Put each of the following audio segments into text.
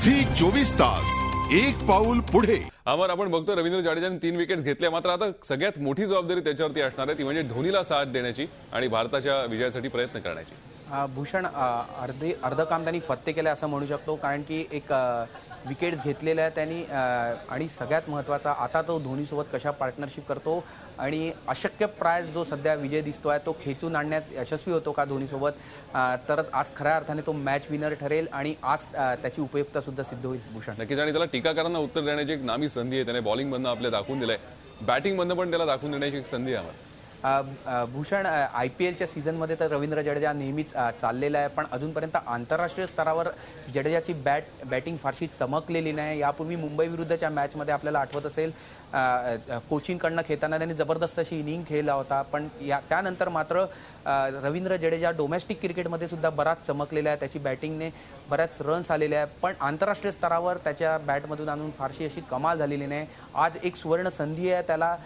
Zee 24 तास एक पाऊल पुढे। अमर, आपण बघतो रवींद्र जाडेजाने 3 विकेट्स घेतल्या, मात्र आता सगळ्यात मोठी जबाबदारी त्याच्यावरती असणार आहे, ती म्हणजे धोनीला साथ देण्याची आणि भारताच्या विजयासाठी प्रयत्न करण्याची। भूषण अर्ध काम त्यांनी फत्ते केले असं म्हणू शकतो, कारण की एक विकेट्स घेतलेल्या आहेत त्यांनी आणि सगळ्यात महत्त्वाचा आता तो धोनीसोबत कशा पार्टनरशिप करतो आणि अशक्य प्रायज जो सध्या विजय दिसतोय तो खेचून आणण्यात यशस्वी होतो का धोनीसोबत, तरच आज खऱ्या अर्थाने तो मॅच विनर ठरेल आणि आज त्याची उपयुक्तता सुद्धा सिद्ध होईल। भूषण नक्कीच, आणि त्याला टीकाकारांना उत्तर देण्याची एक नामी संधी आहे, त्याने बॉलिंगमधनं आपले दाखवून दिलंय, बॅटिंगमधनं पण त्याला दाखवून देण्याची एक संधी आहे। भूषण IPLच्या सीझनमध्ये तर रवींद्र जडेजा नेहमीच चाललेला आहे, पण अजूनपर्यंत आंतरराष्ट्रीय स्तरावर जडेजाची बॅटिंग फारशी चमकलेली नाही। यापूर्वी मुंबई विरुद्धच्या मॅचमध्ये आपल्याला आठवत असेल कोचिनकडनं खेळताना त्यांनी जबरदस्त अशी इनिंग खेळला होता, पण त्यानंतर मात्र रवींद्र जडेजा डोमेस्टिक क्रिकेटमध्ये सुद्धा बराच चमकलेला आहे, त्याची बॅटिंगने बऱ्याच रन्स आलेले आहे, पण आंतरराष्ट्रीय स्तरावर त्याच्या बॅटमधून आणून फारशी अशी कमाल झालेली नाही। आज एक सुवर्ण संधी आहे त्याला,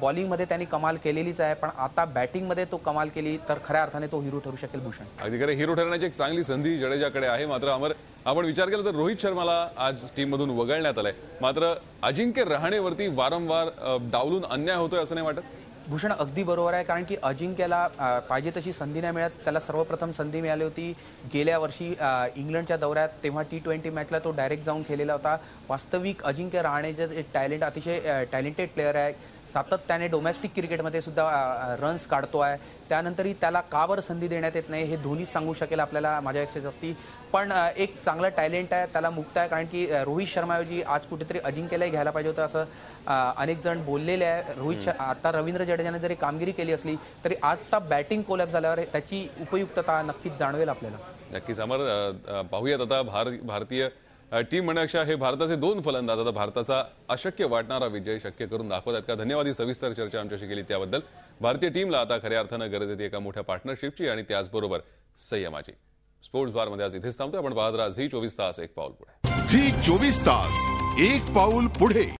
बॉलिंगमध्ये त्यांनी कमाल केलेलीच आहे, पण आता बॅटिंगमध्ये तो कमाल केली तर खऱ्या अर्थाने तो हिरो ठरू शकेल। भूषण अगदी खरं, हिरो ठरण्याची एक चांगली संधी जडेजाकडे आहे। मात्र अमर, आपण विचार केला तर रोहित शर्माला आज टीममधून वगळण्यात आलंय, मात्र अजिंक्य रहाणेवरती वारंवार डावलून अन्याय होतोय असं नाही वाटत? भूषण अगदी बरोबर आहे, कारण की अजिंक्यला पाहिजे तशी संधी नाही मिळत। त्याला सर्वप्रथम संधी मिळाली होती गेल्या वर्षी इंग्लंडच्या दौऱ्यात, तेव्हा T20 मॅचला तो डायरेक्ट जाऊन खेळलेला होता। वास्तविक अजिंक्य रहाणेचे टॅलेंट अतिशय टॅलेंटेड प्लेअर आहे, सातत्याने डोमेस्टिक क्रिकेटमध्ये सुद्धा रन्स काढतो आहे, त्यानंतरही त्याला का बरं संधी देण्यात येत नाही हे धोनीच सांगू शकेल आपल्याला माझ्यापेक्षा जास्ती, पण एक चांगलं टॅलेंट आहे, त्याला मुक्त आहे, कारण की रोहित शर्माऐवजी आज कुठेतरी अजिंक्यलाही घ्यायला पाहिजे होतं असं अनेक जण बोललेले आहे। आता रवींद्र जडेजाने जरी कामगिरी केली असली तरी आता बॅटिंग कोलॅप्स झाल्यावर त्याची उपयुक्तता नक्कीच जाणवेल आपल्याला। नक्कीच अमर, पाहूयात आता भारतीय टीम म्हणण्यापेक्षा हे भारताचे 2 फलंदाज आता भारताचा अशक्य वाटणारा विजय शक्य करून दाखवत आहेत का? धन्यवाद, ही सविस्तर चर्चा आमच्याशी केली त्याबद्दल। भारतीय टीमला आता खऱ्या अर्थानं गरज येते एका मोठ्या पार्टनरशिपची आणि त्याचबरोबर संयमाची। स्पोर्ट्स बार मध्ये आज इथेच थांबतोय, आपण पाहत राहा झी 24 तास एक पाऊल पुढे। झी 24 तास एक पाऊल पुढे।